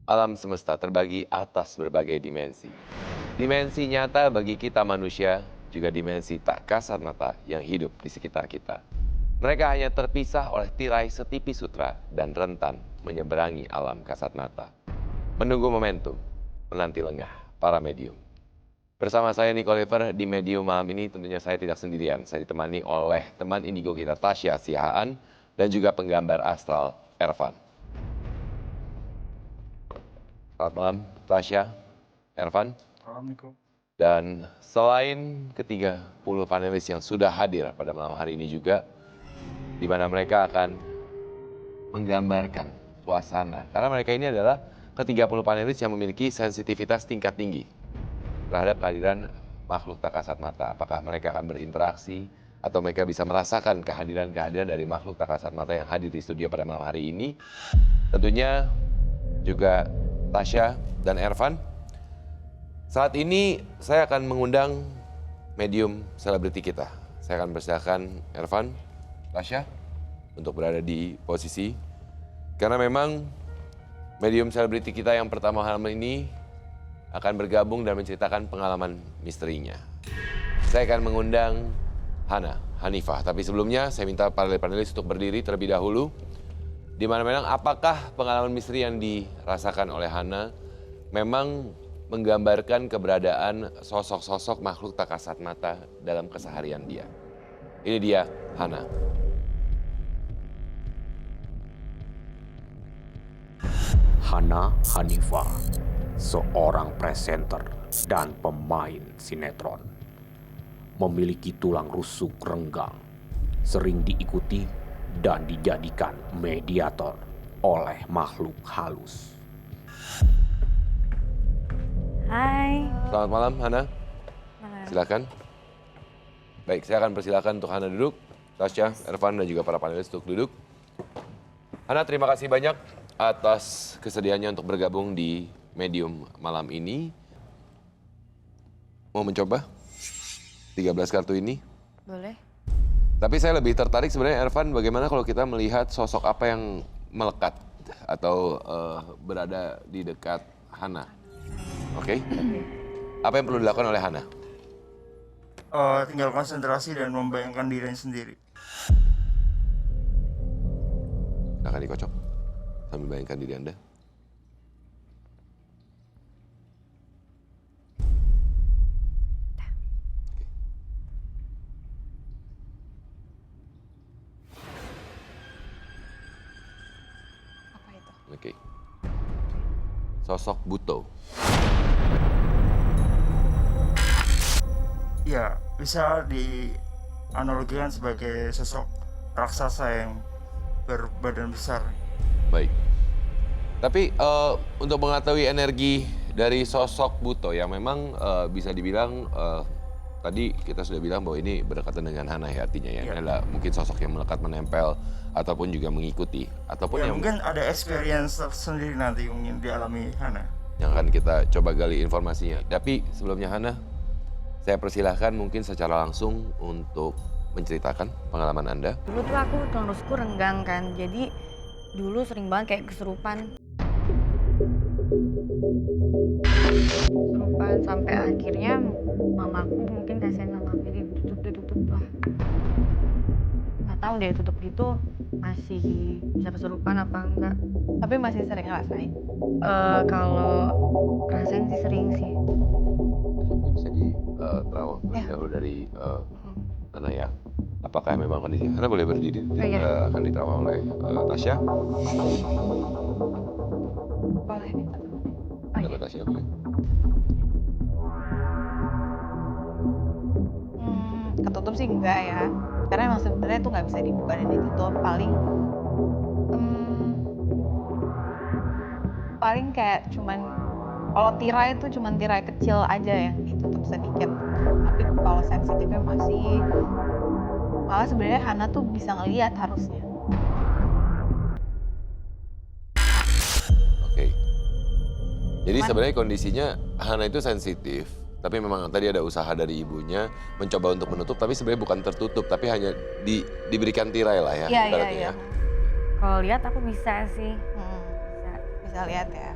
Alam semesta terbagi atas berbagai dimensi. Dimensi nyata bagi kita manusia, juga dimensi tak kasat mata yang hidup di sekitar kita. Mereka hanya terpisah oleh tirai setipis sutra dan rentan menyeberangi alam kasat mata. Menunggu momentum, menanti lengah para medium. Bersama saya Nico Oliver di Medium malam ini tentunya saya tidak sendirian. Saya ditemani oleh teman indigo kita Tasya Sihaan dan juga penggambar astral Ervan. Selamat malam Tasya, Ervan. Malam Niko. Dan selain ketiga 10 panelis yang sudah hadir pada malam hari ini juga, di mana mereka akan menggambarkan suasana. Karena mereka ini adalah ketiga 30 panelis yang memiliki sensitivitas tingkat tinggi terhadap kehadiran makhluk tak kasat mata. Apakah mereka akan berinteraksi atau mereka bisa merasakan kehadiran-kehadiran dari makhluk tak kasat mata yang hadir di studio pada malam hari ini. Tentunya juga Tasya dan Ervan. Saat ini saya akan mengundang medium selebriti kita. Saya akan persilakan Ervan, Tasya untuk berada di posisi. Karena memang medium selebriti kita yang pertama malam ini akan bergabung dan menceritakan pengalaman misterinya. Saya akan mengundang Hanifah. Tapi sebelumnya saya minta para panelis untuk berdiri terlebih dahulu. Di mana memang apakah pengalaman misteri yang dirasakan oleh Hana memang menggambarkan keberadaan sosok-sosok makhluk tak kasat mata dalam keseharian dia. Ini dia Hana. Hana Hanifah, seorang presenter dan pemain sinetron. Memiliki tulang rusuk renggang, sering diikuti dan dijadikan mediator oleh makhluk halus. Hai. Selamat malam Hana, Malam. silakan. Baik, saya akan persilakan untuk Hana duduk, Tasya, Ervan dan juga para panelis untuk duduk. Hana, terima kasih banyak atas kesediaannya untuk bergabung di Medium malam ini. Mau mencoba 13 kartu ini? Boleh. Tapi saya lebih tertarik sebenarnya Ervan, bagaimana kalau kita melihat sosok apa yang melekat atau berada di dekat Hana. Oke? Apa yang perlu dilakukan oleh Hana? Tinggal konsentrasi dan membayangkan dirinya sendiri. Silakan dikocok sambil bayangkan diri Anda. Apa itu? Oke. Sosok Buto. Ya, bisa dianalogikan sebagai sosok raksasa yang berbadan besar. Baik. Tapi untuk mengetahui energi dari sosok Buto yang memang bisa dibilang tadi kita sudah bilang bahwa ini berdekatan dengan Hana ya artinya ya. Ini adalah mungkin sosok yang melekat menempel ataupun juga mengikuti ataupun Ya, yang mungkin ada experience sendiri nanti mungkin dialami Hana. yang akan kita coba gali informasinya. Tapi sebelumnya Hana, saya persilahkan mungkin secara langsung untuk menceritakan pengalaman Anda. Dulu tuh aku tulang rusukku renggang kan, jadi dulu sering banget kayak kesurupan. Kesurupan sampai akhirnya mamaku mungkin kasihan sama aku jadi ditutup lah. Nggak tahu deh tutup gitu masih bisa kesurupan apa enggak. Tapi masih sering ngerasain. Kalau rasain sih sering sih. Ini bisa di terawang dahulu dari Hana ya. Apakah memang kondisi Hana boleh berdiri? Iya. Akan diterawang oleh Tasya. Boleh. Ada Tasya boleh. Ketutup sih enggak ya. Karena emang sebenarnya itu nggak bisa dibuka dan ditutup. Paling kayak cuman kalau tirai itu cuman tirai kecil aja yang ditutup sedikit. Tapi kalau sensitifnya masih malah sebenarnya Hana tuh bisa ngelihat harusnya. Oke. Jadi sebenarnya kondisinya Hana itu sensitif, tapi memang tadi ada usaha dari ibunya mencoba untuk menutup, tapi sebenarnya bukan tertutup, tapi hanya diberikan tirai lah ya. ibaratnya ya. Kalau lihat aku bisa sih. Bisa lihat ya.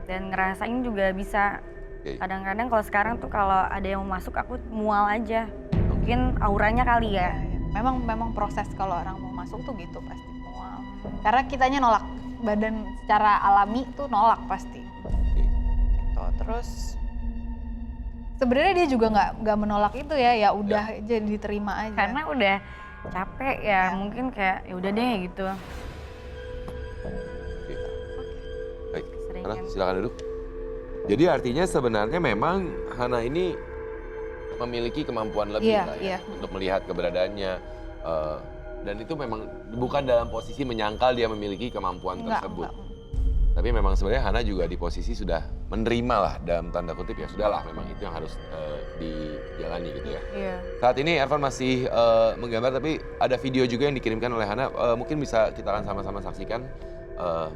dan ngerasain juga bisa. Oke. Kadang-kadang kalau sekarang tuh kalau ada yang mau masuk aku mual aja. Mungkin auranya kali ya. Memang proses kalau orang mau masuk tuh gitu pasti mual. Karena kitanya nolak, badan secara alami tuh nolak pasti. Gitu. Terus sebenarnya dia juga nggak menolak itu ya udah aja diterima aja. Karena udah capek ya, mungkin kayak ya udah deh gitu. Oke. Baik, Seringan. Hana silakan duduk. Jadi artinya sebenarnya memang Hana ini memiliki kemampuan lebih Iya, lah iya. ya untuk melihat keberadaannya. Dan itu memang bukan dalam posisi menyangkal dia memiliki kemampuan tersebut. Enggak. Tapi memang sebenarnya Hana juga di posisi sudah menerima lah dalam tanda kutip ya sudahlah memang itu yang harus dijalani gitu ya. Iya. Saat ini Ervan masih menggambar tapi ada video juga yang dikirimkan oleh Hana. Mungkin bisa kita akan sama-sama saksikan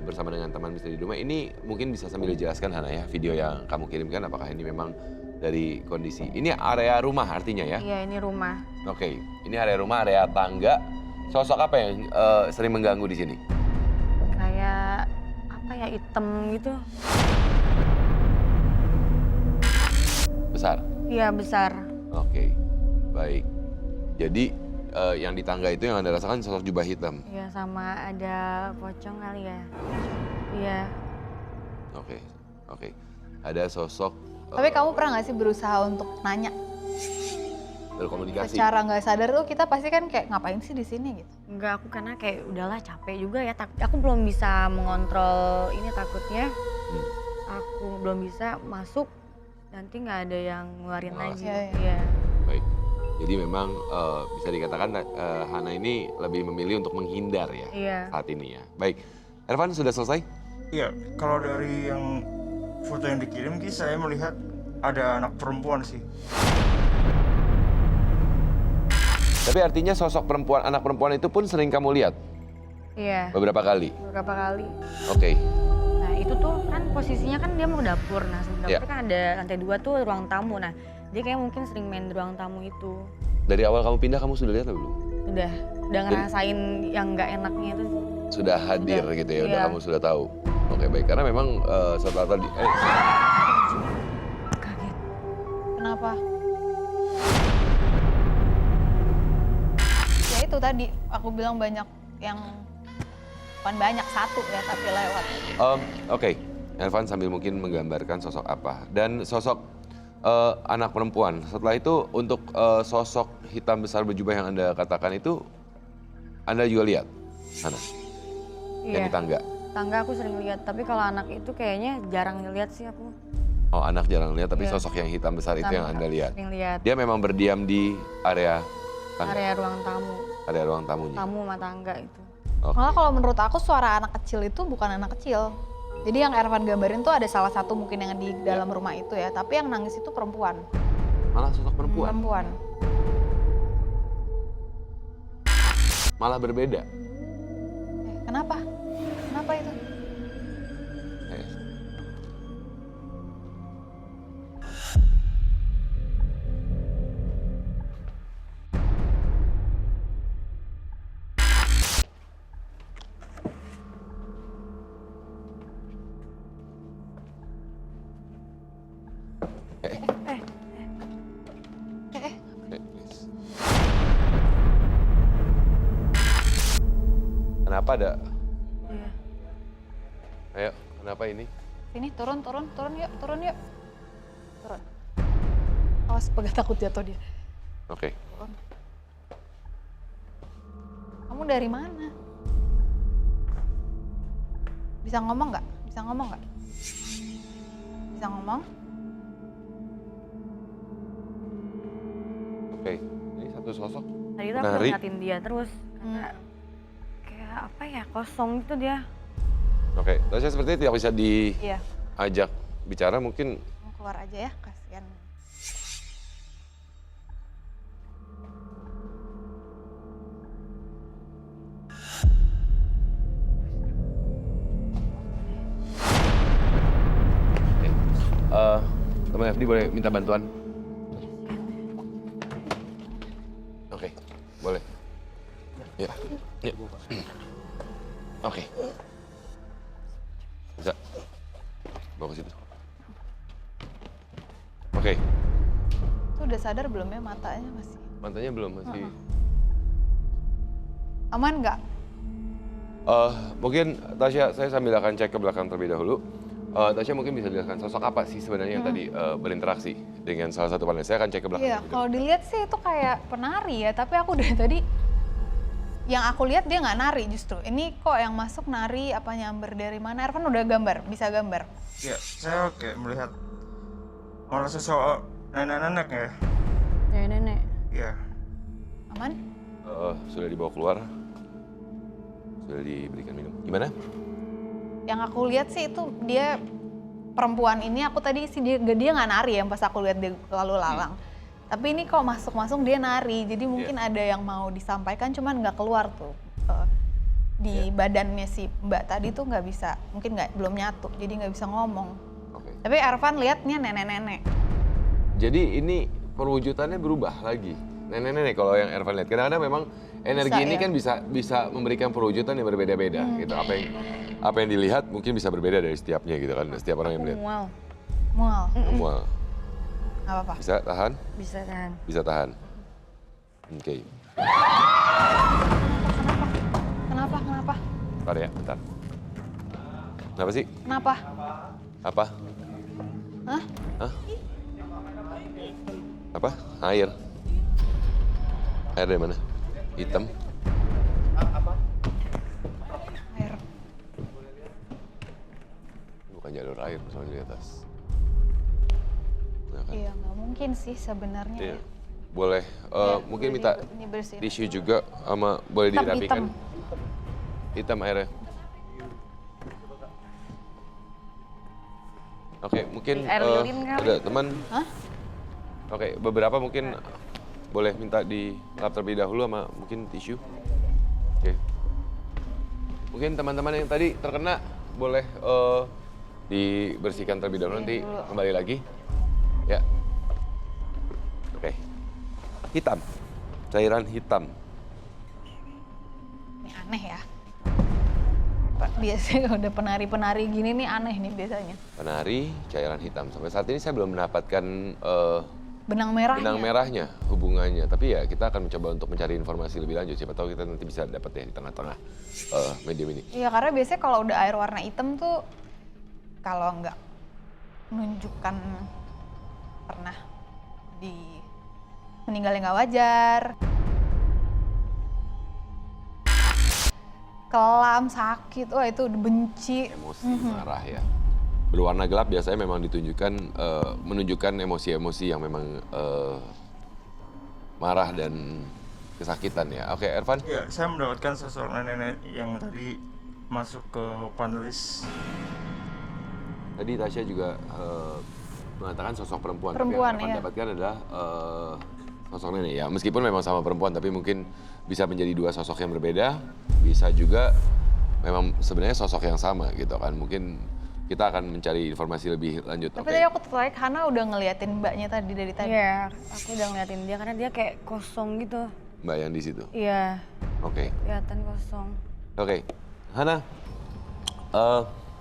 bersama dengan teman Misteri di Rumah. Ini mungkin bisa sambil dijelaskan Hana ya video yang kamu kirimkan apakah ini memang dari kondisi. Ini area rumah artinya ya? Iya, ini rumah. Oke, ini area rumah, area tangga. Sosok apa yang sering mengganggu di sini? Kayak apa ya, hitam gitu. Besar? Iya, besar. Oke, baik. Jadi yang di tangga itu yang Anda rasakan sosok jubah hitam? Iya, sama ada pocong kali ya. Iya. Oke. Ada sosok Tapi kamu pernah nggak sih berusaha untuk nanya? berkomunikasi? Secara nggak sadar tuh kita pasti kan kayak ngapain sih di sini gitu. Enggak, aku karena kayak udahlah capek juga ya. Aku belum bisa mengontrol ini takutnya. Aku belum bisa masuk, nanti nggak ada yang ngeluarin lagi. Iya. Iya. Baik. Jadi memang bisa dikatakan Hana ini lebih memilih untuk menghindar ya Iya. saat ini ya. Baik. Ervan sudah selesai? Iya, kalau dari yang foto yang dikirim Ki, saya melihat ada anak perempuan sih. Tapi artinya sosok perempuan, anak perempuan itu pun sering kamu lihat Iya. beberapa kali? Beberapa kali. Oke. Nah itu tuh kan posisinya kan dia mau ke dapur. Nah sebelum Iya. dapur kan ada lantai 2 tuh ruang tamu. Nah dia kayak mungkin sering main di ruang tamu itu. Dari awal kamu pindah kamu sudah lihat atau belum? Udah ngerasain yang nggak enaknya itu. Sudah hadir Udah, gitu ya, udah iya. kamu sudah tahu. Oke baik, karena memang setelah tadi, Kaget. Kenapa? Ya itu tadi aku bilang banyak yang bukan banyak, satu ya tapi lewat. Oke, Ervan sambil mungkin menggambarkan sosok apa. Dan sosok anak perempuan, setelah itu untuk sosok hitam besar berjubah yang Anda katakan itu, Anda juga lihat? Hana? Yang di tangga? Tangga aku sering lihat, tapi kalau anak itu kayaknya jarang ngeliat sih aku. Oh anak jarang lihat, tapi Iya. sosok yang hitam besar itu yang Anda lihat? Sering lihat. Dia memang berdiam di area tangga? Area ruang tamu. Area ruang tamunya? Tamu sama tangga itu. Oke. Malah kalau menurut aku suara anak kecil itu bukan anak kecil. Jadi yang Ervan gambarin tuh ada salah satu mungkin yang di dalam rumah itu ya, tapi yang nangis itu perempuan. Malah sosok perempuan? Perempuan. Malah berbeda? Kenapa? Kenapa itu? Eh, please. Kenapa ada? Iya. Ayo, kenapa ini? Sini turun yuk, turun yuk. Turun. Awas pegang takut jatuh dia. Oke. Turun. Kamu dari mana? Bisa ngomong nggak? Bisa ngomong nggak? Bisa ngomong? Oke, ini satu sosok. Tadi tuh aku Nari. ngeliatin dia terus. Kayak apa ya, kosong gitu dia. Oke, rasanya seperti tidak bisa Iya. diajak bicara mungkin. Kamu keluar aja ya, kasihan. Teman FD boleh minta bantuan? Oke, boleh. Ya, ya. Oke. Bisa. Bawa ke situ. Oke, Itu udah sadar belum ya matanya masih? mantannya belum masih. Aman nggak? Mungkin Tasya, saya sambil akan cek ke belakang terlebih dahulu. Tasya mungkin bisa jelaskan sosok apa sih sebenarnya yang tadi berinteraksi dengan salah satu panelis. Saya akan cek ke belakang. Iya, terlebih kalau dilihat sih itu kayak penari ya, tapi aku dari tadi yang aku lihat dia nggak nari justru. Ini kok yang masuk nari apa nyamber dari mana? Ervan udah gambar, bisa gambar. Ya, saya kayak melihat malah sosok nenek-nenek ya. Nenek. Iya. Aman? Sudah dibawa keluar. Sudah diberikan minum. Gimana? Yang aku lihat sih itu dia perempuan ini aku tadi sih dia nggak nari ya pas aku lihat dia lalu lalang. Tapi ini kok masuk dia nari. Jadi mungkin ada yang mau disampaikan cuman nggak keluar tuh. Di badannya si Mbak tadi tuh nggak bisa, mungkin belum nyatu. Jadi nggak bisa ngomong. Oke. Tapi Ervan lihatnya nenek-nenek. Jadi ini perwujudannya berubah lagi. Nenek-nenek kalau yang Ervan lihat. Kadang-kadang memang energi ini ya. kan bisa memberikan perwujudan yang berbeda-beda gitu. Apa yang dilihat mungkin bisa berbeda dari setiapnya gitu kan. Setiap orang yang melihat. Mual. Semua Nggak apa-apa. bisa tahan? Bisa tahan. Bisa tahan. Oke. Kenapa? Bentar ya, bentar. Kenapa sih? Kenapa? Apa? Hah? Hah? Apa? Air. Air dari mana? Hitam. Air. Bukan jalur air, soalnya di atas. Nah, kan? Iya, nggak mungkin sih sebenarnya. Iya. Ya. Boleh, mungkin minta Ini bersihin. tisu juga sama boleh Hitam, dirapikan. Hitam airnya. Oke, mungkin Air lilin kali. ada teman. Hah? Oke, beberapa mungkin boleh minta di lap terlebih dahulu sama mungkin tisu. Oke. Mungkin teman-teman yang tadi terkena boleh dibersihkan terlebih dahulu, nanti kembali lagi. Ya. Oke. Hitam. Cairan hitam. Ini aneh ya. Biasanya udah penari-penari gini nih aneh nih biasanya. Penari, cairan hitam. Sampai saat ini saya belum mendapatkan Benang merahnya. benang merahnya hubungannya. Tapi ya kita akan mencoba untuk mencari informasi lebih lanjut. Siapa tahu kita nanti bisa dapat ya di tengah-tengah medium ini. Iya, karena biasanya kalau udah air warna hitam tuh kalau nggak menunjukkan pernah di meninggal yang nggak wajar, kelam, sakit, wah itu benci. Emosi, marah ya. Berwarna gelap biasanya memang menunjukkan emosi-emosi yang memang marah dan kesakitan ya. Oke, Ervan? Ya, saya mendapatkan sosok nenek-nenek yang tadi masuk ke panelis. Tadi Tasya juga mengatakan sosok perempuan. Perempuan, tapi yang Ervan iya. dapatkan adalah sosok nenek ya. Meskipun memang sama perempuan, tapi mungkin bisa menjadi dua sosok yang berbeda. Bisa juga memang sebenarnya sosok yang sama gitu kan. Mungkin kita akan mencari informasi lebih lanjut. Tapi tadi aku tertarik, Hana udah ngeliatin mbaknya tadi dari tadi. Iya, aku udah ngeliatin dia karena dia kayak kosong gitu. Mbak yang di situ. Iya, Oke. kelihatan kosong. Oke, Hana,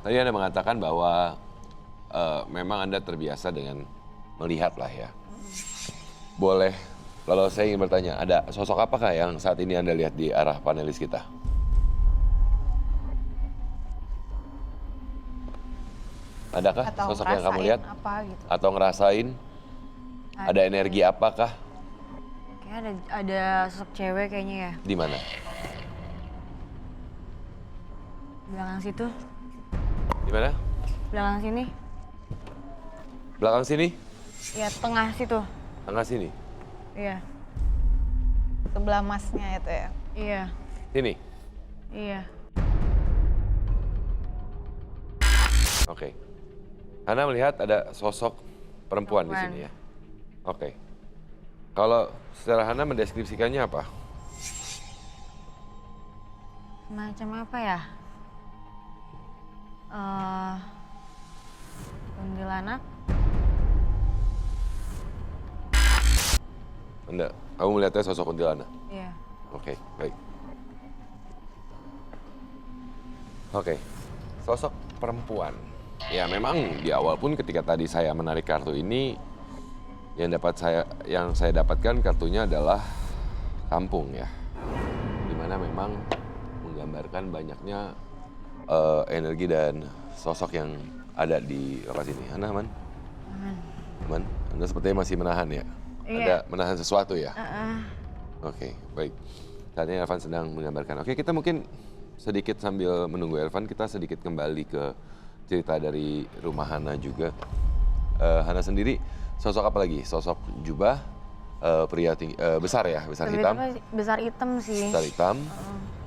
tadi Anda mengatakan bahwa memang Anda terbiasa dengan melihat lah ya. Boleh, kalau saya ingin bertanya, ada sosok apakah yang saat ini Anda lihat di arah panelis kita? Adakah Atau sosok yang kamu ngerasain lihat? apa gitu. Atau ngerasain? Ada energi apakah? Kayak ada sosok cewek kayaknya ya, Di mana? belakang situ, Di mana? belakang sini. Belakang sini? Ya, tengah situ. Tengah sini? Iya, Sebelah masnya itu ya. iya, Sini? iya. Oke. Hana melihat ada sosok perempuan di Perempuan. sini ya. Oke. Kalau secara Hana mendeskripsikannya apa? Macam apa ya? Kuntilanak. Kamu melihatnya sosok kuntilanak? Iya. Oke, baik. Oke, sosok perempuan. Ya memang di awal pun ketika tadi saya menarik kartu ini, yang saya dapatkan kartunya adalah kampung ya. Dimana memang menggambarkan banyaknya energi dan sosok yang ada di lokasi ini. Hana, aman? Aman. Anda sepertinya masih menahan ya? Iya. Ada menahan sesuatu ya? Oke, baik. Saat ini Elvan sedang menggambarkan. Oke, kita mungkin sedikit sambil menunggu Elvan, kita sedikit kembali ke cerita dari rumah Hana juga. Hana sendiri, sosok apa lagi? Sosok jubah, pria tinggi, besar ya, besar hitam? Besar hitam sih. Besar hitam,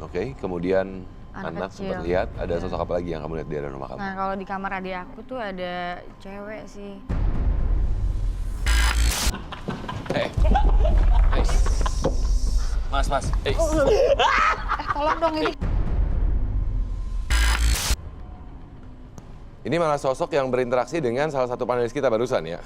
oke. Kemudian Anak anak sempat kecil. lihat, ada sosok apa lagi yang kamu lihat di dalam rumah kamu? Nah kalau di kamar adik aku tuh ada cewek sih. Mas, Tolong dong ini. Ini malah sosok yang berinteraksi dengan salah satu panelis kita barusan ya.